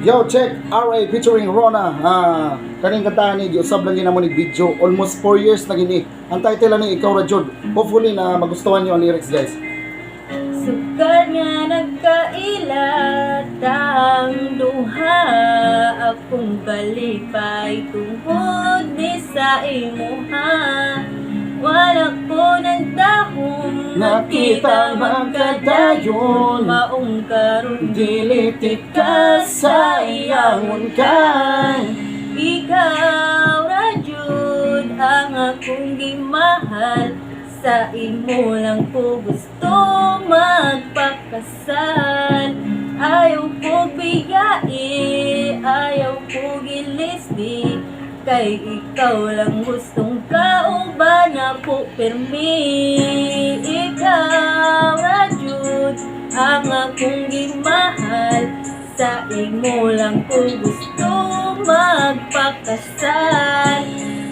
Yo, check RA featuring Rona. Kaning kantahan ni usab lang ginamo ni video. Almost 4 years na gini. Ang title ni Ikaw Ra Jud. Hopefully na magustuhan niyo ang lyrics, guys. Sugad nga nagkailat ang duha, akong kalipay tungkod ni sa imuha. Wala ko nagdahom, Nakita magkadayon, maong karon dilitik ka sa iyangon kay. ikaw ra jud ang akong gimahal. Sa imo lang ko gusto magpakasal. Ayaw ko bigay, ayaw ko gilisdi, kay ikaw lang gustong kauban ako permi. Ikaw ra jud ang akong gimahal. Sa imo lang ko gusto magpakasal.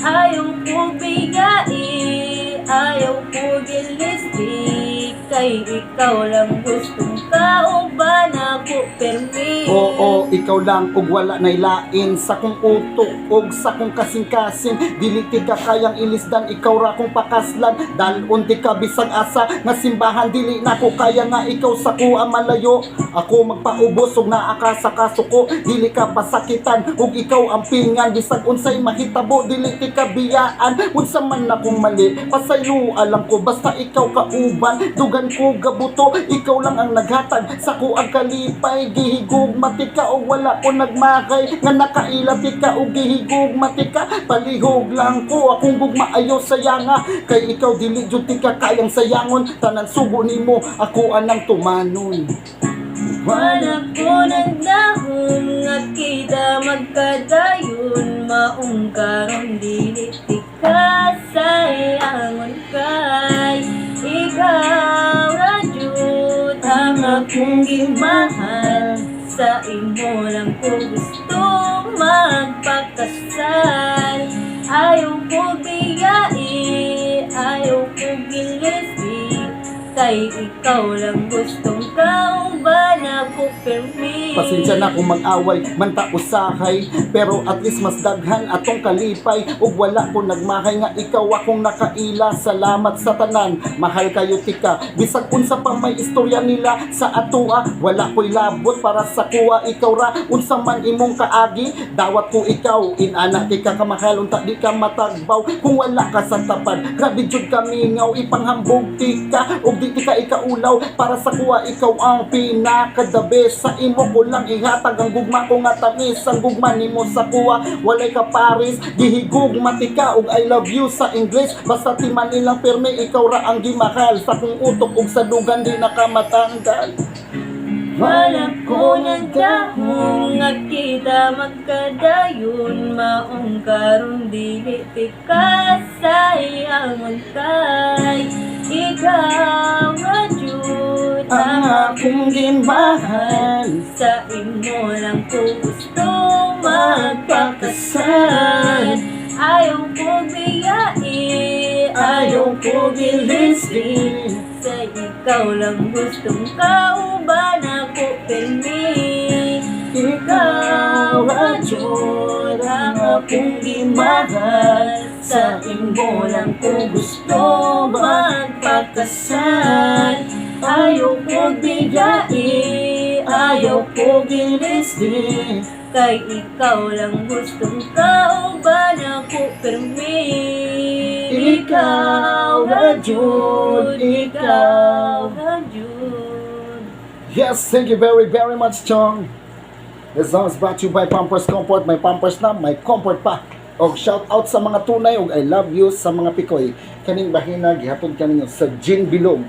Ayaw ko bigay, ayaw ko gilisdi, kay ikaw lang gustong kauban ako permi. Oo, ikaw lang ug wala nay lain sa kong utok ug sa kong kasing-kasing. Dili ti ka kayang ilisdan, ikaw ra kong pakaslan. Dalon ti ka bisag asa nga simbahan, dili na ko kaya nga ikaw sa kuha malayo. Ako magpaubos ug naa ka sa kaso ko, dili ka pasakitan ug ikaw ang pingan. Bisag unsay mahitabo, dili ti ka biyaan. Unsa man akong mali, pasaylo alam ko, basta ikaw kauban. Dugan ko gabuto, ikaw lang ang naghatag sa kuang kalipay. Gihigugma ti ka o wala ko nagmakay, nga nakaila ti ka o gihigugma ti ka. Palihog lang ko akong gugma ayaw sayanga, kay ikaw dili jud ti ka kayang sayangon. Tanan sugo nimo ako anang tumanon. Wala ko nagdahom, nga kita magkadayon, maong karon dili ti ka sayangon kay. Ikaw ra jud ang akong gimahal. Sa imo lang ko gusto magpakasal. Ayaw ko bigay, ayaw ko gilisdi, kay ikaw lang gustong kauban ako permi. Pasensya na kung mag-away, manta usahay, pero at least mas daghan atong kalipay. Ug wala ko nagmahay nga ikaw akong nakaila. Salamat sa tanan, mahal kayo tika. Bisag unsa pa may istorya nila sa atua, wala ko'y labot para sa kuha. Ikaw ra, unsa man imong kaagi, dawat ko ikaw. Inana tika kamahal, unta di ka matagbaw. Kung wala ka sa tapad, grabe jud kamingaw. Ipanghambog tika, ug di tika ikaulaw. Para sa kuha, ikaw ang pinakadabe. Sa imo ko lang ihatag ang gugma ko nga tamis. Ang gugma nimo sa kuha, walay ka paris. Gihigugma tika ug I love you sa English. Basta ti Manilang perme, ikaw ra ang gimahal. Sa kong utok ug sa dugan di nakamatanggal. Wala ko nagdahom, nga kita magkadayon, maong karon dili ti ka sayangon kay. Ikaw ra jud Ang akong gimahal. sa imo lang ko gusto magpakasal. Ayaw ko bigay, ayaw ko gilisdi, sa ikaw lang gustong kauban ako permi. Ikaw ra jud ang akong gimahal. Sa imo lang ko gusto magpakasal. Ayaw ko bigay, ayaw ko gilisdi, kay ikaw lang gustong kauban ako permi. Ikaw ra jud, ikaw ra jud. Yes, thank you very much, Chong. This song is brought to you by Pampers Comfort. May Pampers na, may comfort pa. Og shout out sa mga tunay og I love you sa mga pikoy. Kaning bahina gihapon kaninyo sa Gin Bilog.